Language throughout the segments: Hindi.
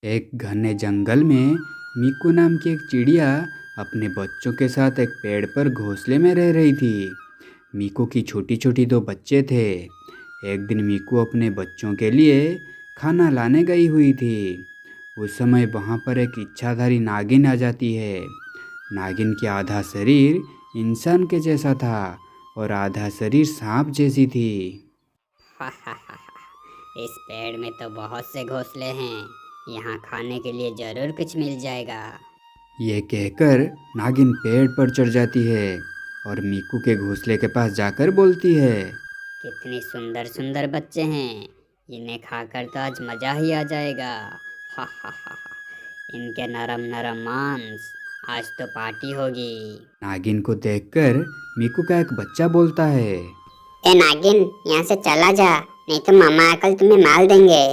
एक घने जंगल में मीकू नाम की एक चिड़िया अपने बच्चों के साथ एक पेड़ पर घोंसले में रह रही थी। मीकू की छोटी छोटी दो बच्चे थे। एक दिन मीकू अपने बच्चों के लिए खाना लाने गई हुई थी। उस समय वहाँ पर एक इच्छाधारी नागिन आ जाती है। नागिन की आधा शरीर इंसान के जैसा था और आधा शरीर सांप जैसी थी। इस पेड़ में तो बहुत से घोंसले हैं, यहाँ खाने के लिए जरूर कुछ मिल जाएगा। ये कहकर नागिन पेड़ पर चढ़ जाती है और मीकू के घोंसले के पास जाकर बोलती है, कितनी सुंदर सुंदर बच्चे हैं, इन्हें खाकर तो आज मजा ही आ जाएगा। हा हा हा हा। इनके नरम नरम मांस, आज तो पार्टी होगी। नागिन को देखकर मीकू का एक बच्चा बोलता है, ए नागिन, यहाँ से चला जा, नहीं तो मामा अंकल तुम्हें मार देंगे।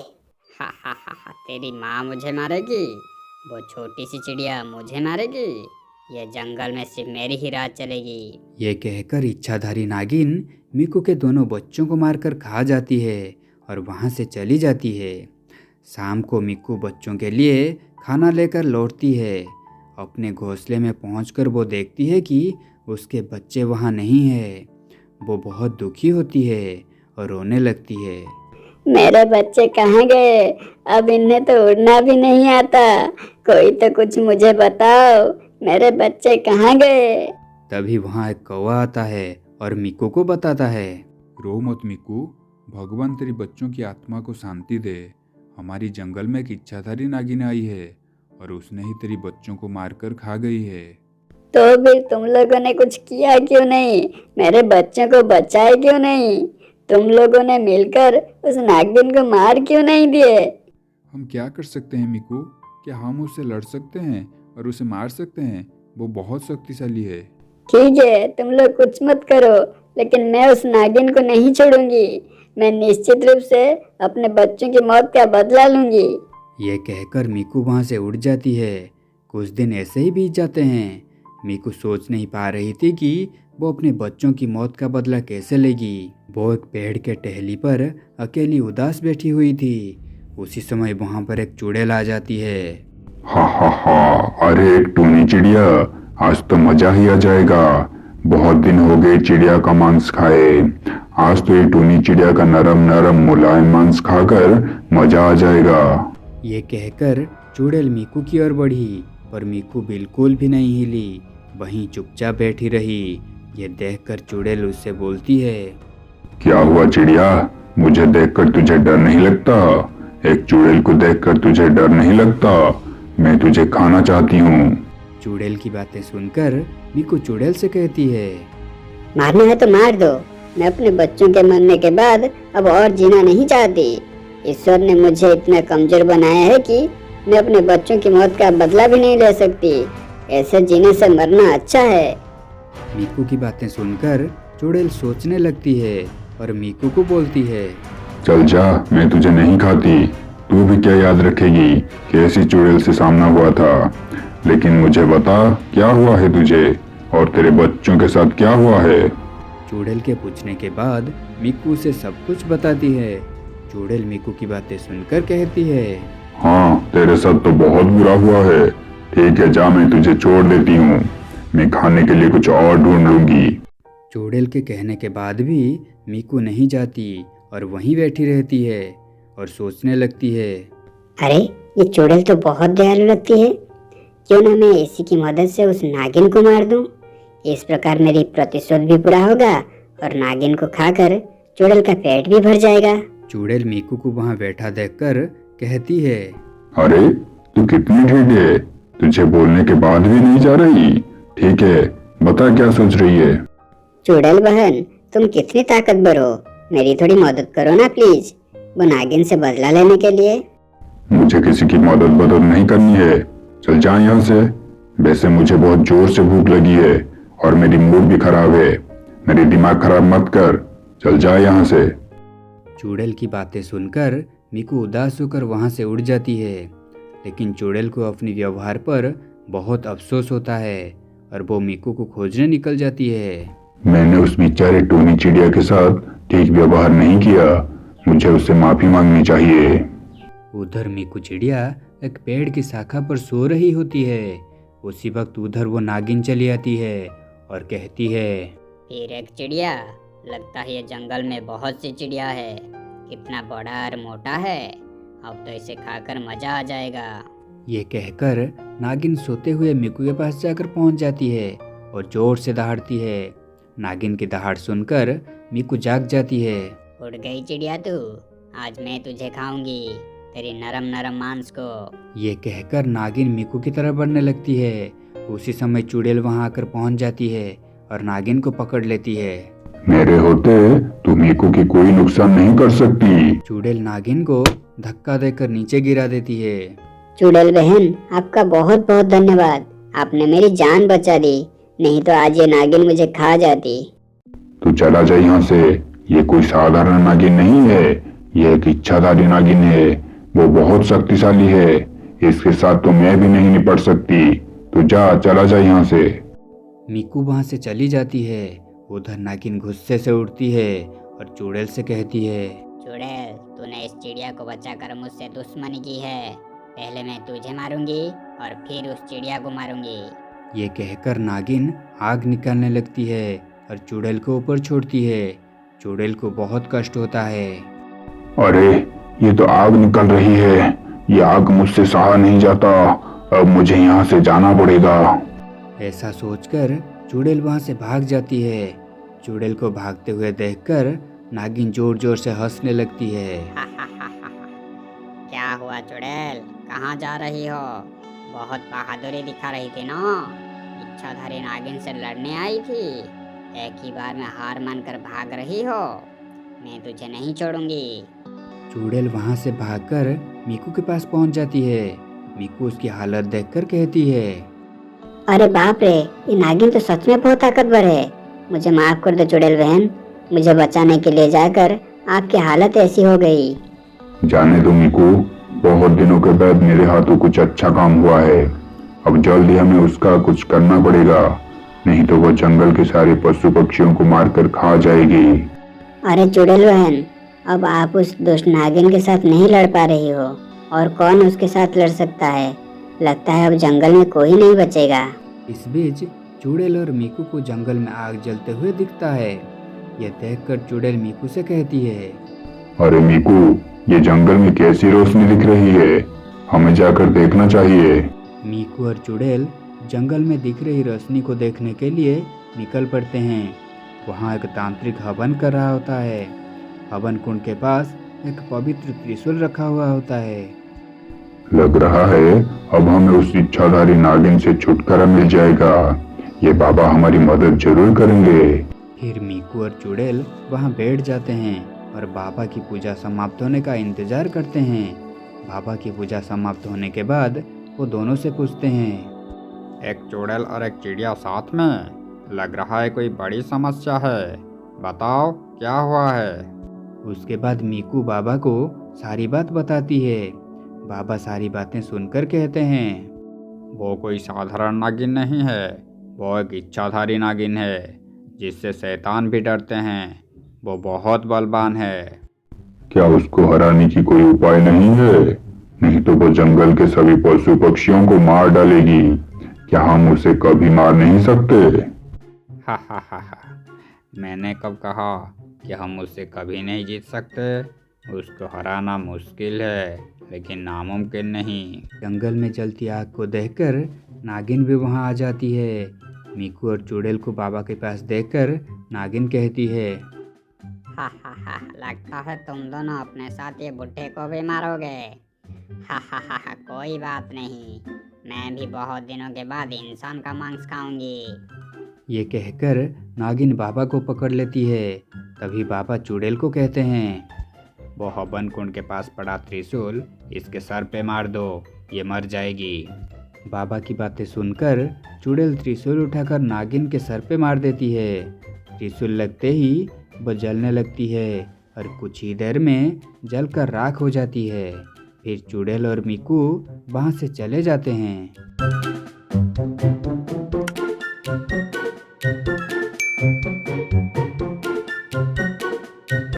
हा हा हा हा। तेरी माँ मुझे मारेगी? वो छोटी सी चिड़िया मुझे मारेगी? ये जंगल में सिर्फ मेरी ही राज चलेगी। ये कहकर इच्छाधारी नागिन मीकू के दोनों बच्चों को मारकर खा जाती है और वहाँ से चली जाती है। शाम को मीकू बच्चों के लिए खाना लेकर लौटती है। अपने घोंसले में पहुंचकर वो देखती है कि उसके बच्चे वहाँ नहीं है। वो बहुत दुखी होती है और रोने लगती है। मेरे बच्चे कहाँ गए? अब इन्हें तो उड़ना भी नहीं आता। कोई तो कुछ मुझे बताओ, मेरे बच्चे कहाँ गए? तभी वहाँ एक कौवा आता है और मीकू को बताता है, रो मत मीकू, भगवान तेरी बच्चों की आत्मा को शांति दे। हमारी जंगल में एक इच्छाधारी नागिन आई है और उसने ही तेरी बच्चों को मारकर खा गई है। तो भी तुम लोगों ने कुछ किया क्यों नहीं? मेरे बच्चों को बचाए क्यों नहीं? तुम लोगों ने मिलकर उस नागिन को मार क्यों नहीं दिए? हम क्या कर सकते हैं मीकू? क्या हम उससे लड़ सकते हैं और उसे मार सकते हैं? वो बहुत शक्तिशाली है। ठीक है, तुम लोग कुछ मत करो, लेकिन मैं उस नागिन को नहीं छोड़ूंगी। मैं निश्चित रूप से अपने बच्चों की मौत का बदला लूंगी। ये कहकर मीकू वहाँ से उड़ जाती है। कुछ दिन ऐसे ही बीत जाते हैं। मीकू सोच नहीं पा रही थी कि वो अपने बच्चों की मौत का बदला कैसे लेगी। वो एक पेड़ के टहनी पर अकेली उदास बैठी हुई थी। उसी समय वहाँ पर एक चुड़ैल आ जाती है। हा हा हा, अरे एक टूनी चिड़िया, आज तो मजा ही आ जाएगा। बहुत दिन हो गए चिड़िया का मांस खाए। आज तो ये टूनी चिड़िया का नरम नरम मुलायम मांस खाकर मजा आ जाएगा। ये कहकर चुड़ैल मीकू की ओर बढ़ी, पर मीकू बिल्कुल भी नहीं हिली, वहीं चुपचाप बैठी रही। ये देखकर चुड़ैल उससे बोलती है, क्या हुआ चिड़िया, मुझे देखकर तुझे डर नहीं लगता? एक चुड़ैल को देखकर तुझे डर नहीं लगता? मैं तुझे खाना चाहती हूँ। चुड़ैल की बातें सुनकर मीकू चुड़ैल से कहती है, मारना है तो मार दो। मैं अपने बच्चों के मरने के बाद अब और जीना नहीं चाहती। ईश्वर ने मुझे इतना कमजोर बनाया है कि मैं अपने बच्चों की मौत का बदला भी नहीं ले सकती। ऐसे जीने से मरना अच्छा है। मीकू की बातें सुनकर चुड़ैल सोचने लगती है और मीकू को बोलती है, चल जा, मैं तुझे नहीं खाती। तू भी क्या याद रखेगी कि ऐसी चुड़ैल से सामना हुआ था। लेकिन मुझे बता, क्या हुआ है तुझे और तेरे बच्चों के साथ क्या हुआ है? चुड़ैल के पूछने के बाद मीकू उसे सब कुछ बताती है। चुड़ैल मीकू की बातें सुनकर कहती है, हाँ, तेरे साथ तो बहुत बुरा हुआ है। ठीक है, जा, मैं तुझे छोड़ देती हूँ। मैं खाने के लिए कुछ और ढूंढ लूंगी। चुड़ैल के कहने के बाद भी मीकू नहीं जाती और वहीं बैठी रहती है और सोचने लगती है, अरे ये चुड़ैल तो बहुत दयालु लगती है। क्यों ना मैं इसी की मदद से उस नागिन को मार दूं। इस प्रकार मेरी प्रतिशोध भी पूरा होगा और नागिन को खाकर चुड़ैल का पेट भी भर जाएगा। चुड़ैल मीकू को वहाँ बैठा देखकर कहती है, अरे तू कितनी ढीठ है, तुझे बोलने के बाद भी नहीं जा रही। ठीक है, बता क्या सोच रही है? चुड़ैल बहन, तुम कितनी ताकतवर हो, मेरी थोड़ी मदद करो ना प्लीज, वो नागिन से बदला लेने के लिए। मुझे किसी की मदद नहीं करनी है, चल जा यहाँ से। वैसे मुझे बहुत जोर से भूख लगी है और मेरी मूड भी खराब है। मेरी दिमाग खराब मत कर, चल जा यहाँ से। चुड़ैल की बातें सुनकर मीकू उदास होकर वहाँ से उड़ जाती है। लेकिन चुड़ैल को अपने व्यवहार पर बहुत अफसोस होता है और वो मीकू को खोजने निकल जाती है। मैंने उस बेचारे टूनी चिड़िया के साथ ठीक व्यवहार नहीं किया, मुझे उससे माफी मांगनी चाहिए। उधर मीकू चिड़िया एक पेड़ की शाखा पर सो रही होती है। उसी वक्त उधर वो नागिन चली आती है और कहती है, फिर एक चिड़िया, लगता है ये जंगल में बहुत सी चिड़िया है। कितना बड़ा और मोटा है, अब तो इसे खाकर मजा आ जाएगा। ये कहकर नागिन सोते हुए मिकू के पास जाकर पहुंच जाती है और जोर से दहाड़ती है। नागिन की दहाड़ सुनकर मिकू जाग जाती है। उड़ गई चिड़िया तू, आज मैं तुझे खाऊंगी, तेरी नरम नरम मांस को। ये कहकर नागिन मिकू की तरफ बढ़ने लगती है। उसी समय चुड़ैल वहां आकर पहुंच जाती है और नागिन को पकड़ लेती है। मेरे होते तू मीकू की कोई नुकसान नहीं कर सकती। चुड़ैल नागिन को धक्का देकर नीचे गिरा देती है। चुड़ैल बहन, आपका बहुत बहुत धन्यवाद। आपने मेरी जान बचा दी, नहीं तो आज ये नागिन मुझे खा जाती। तू चला जा यहाँ से। ये कोई साधारण नागिन नहीं है, ये एक इच्छाधारी नागिन है। वो बहुत शक्तिशाली है, इसके साथ तो मैं भी नहीं निपट सकती। तू जा, चला जा यहाँ से। मिकू वहां से चली जाती है। उधर नागिन गुस्से से उठती है और चुड़ैल से कहती है, चुड़ैल, तूने इस चिड़िया को बचाकर मुझसे दुश्मनी की है। पहले मैं तुझे मारूंगी और फिर उस चिड़िया को मारूंगी। ये कहकर नागिन आग निकालने लगती है और चुड़ैल को ऊपर छोड़ती है। चुड़ैल को बहुत कष्ट होता है। अरे, ये तो आग निकल रही है। ये आग मुझसे सहा नहीं जाता। अब मुझे यहाँ से जाना पड़ेगा। ऐसा सोचकर चुड़ैल वहां से भाग जाती है। चुड़ैल को भागते हुए देखकर नागिन जोर जोर से हंसने लगती है। क्या हुआ चुड़ैल, कहाँ जा रही हो? बहुत बहादुरी दिखा रही थी ना। इच्छाधारी नागिन से लड़ने आई थी, एक ही बार में हार मानकर भाग रही हो। मैं तुझे नहीं छोड़ूंगी। चुड़ैल वहां से भागकर मिकू के पास पहुंच जाती है। मिकू उसकी हालत देखकर कहती है, अरे बाप रे, ये नागिन तो सच में बहुत ताकतवर है। मुझे माफ कर दो चुड़ैल बहन, मुझे बचाने के लिए जाकर आपकी हालत ऐसी हो गई। जाने दो मीकू, बहुत दिनों के बाद मेरे हाथों कुछ अच्छा काम हुआ है। अब जल्दी हमें उसका कुछ करना पड़ेगा, नहीं तो वो जंगल के सारे पशु पक्षियों को मारकर खा जाएगी। अरे चुड़ैल बहन, अब आप उस दुष्ट नागिन के साथ नहीं लड़ पा रही हो, और कौन उसके साथ लड़ सकता है? लगता है अब जंगल में कोई नहीं बचेगा। इस बीच चुड़ैल और मिकू को जंगल में आग जलते हुए दिखता है। यह देखकर चुड़ैल मिकू से कहती है, अरे मीकू, ये जंगल में कैसी रोशनी दिख रही है, हमें जाकर देखना चाहिए। मिकू और चुड़ैल जंगल में दिख रही रोशनी को देखने के लिए निकल पड़ते हैं। वहाँ एक तांत्रिक हवन कर रहा होता है। हवन कुंड के पास एक पवित्र त्रिशूल रखा हुआ होता है। लग रहा है अब हमें उस इच्छाधारी नागिन से छुटकारा मिल जाएगा। ये बाबा हमारी मदद जरूर करेंगे। फिर मिकू और चुड़ैल वहाँ बैठ जाते हैं और बाबा की पूजा समाप्त होने का इंतजार करते हैं। बाबा की पूजा समाप्त होने के बाद वो दोनों से पूछते हैं, एक चुड़ैल और एक चिड़िया साथ में? लग रहा है कोई बड़ी समस्या है, बताओ क्या हुआ है? उसके बाद मिकू बाबा को सारी बात बताती है। बाबा सारी बातें सुनकर कहते हैं, वो कोई साधारण नागिन नहीं है, वो एक इच्छाधारी नागिन है जिससे शैतान भी डरते हैं। वो बहुत बलवान है। क्या उसको हराने की कोई उपाय नहीं है? नहीं तो वो जंगल के सभी पशु पक्षियों को मार डालेगी। क्या हम उसे कभी मार नहीं सकते? हा हा हा हा, मैंने कब कहा कि हम उससे कभी नहीं जीत सकते? उसको हराना मुश्किल है, लेकिन नामुमकिन नहीं। जंगल में जलती आग को देखकर नागिन भी वहां आ जाती है। मिकू और चुड़ैल को बाबा के पास देखकर नागिन कहती है, हा, लगता है तुम दोनों अपने साथ ये बुड्ढे को भी मारोगे। हा, कोई बात नहीं, मैं भी बहुत दिनों के बाद इंसान का मांस खाऊंगी। ये कहकर नागिन बाबा को पकड़ लेती है। तभी बाबा चुड़ैल को कहते हैं, वो हवन कुंड के पास पड़ा त्रिशूल इसके सर पे मार दो, ये मर जाएगी। बाबा की बातें सुनकर चुड़ैल त्रिशूल उठाकर नागिन के सर पे मार देती है। त्रिशूल लगते ही वह जलने लगती है और कुछ ही देर में जलकर राख हो जाती है। फिर चुड़ैल और मिकू वहाँ से चले जाते हैं।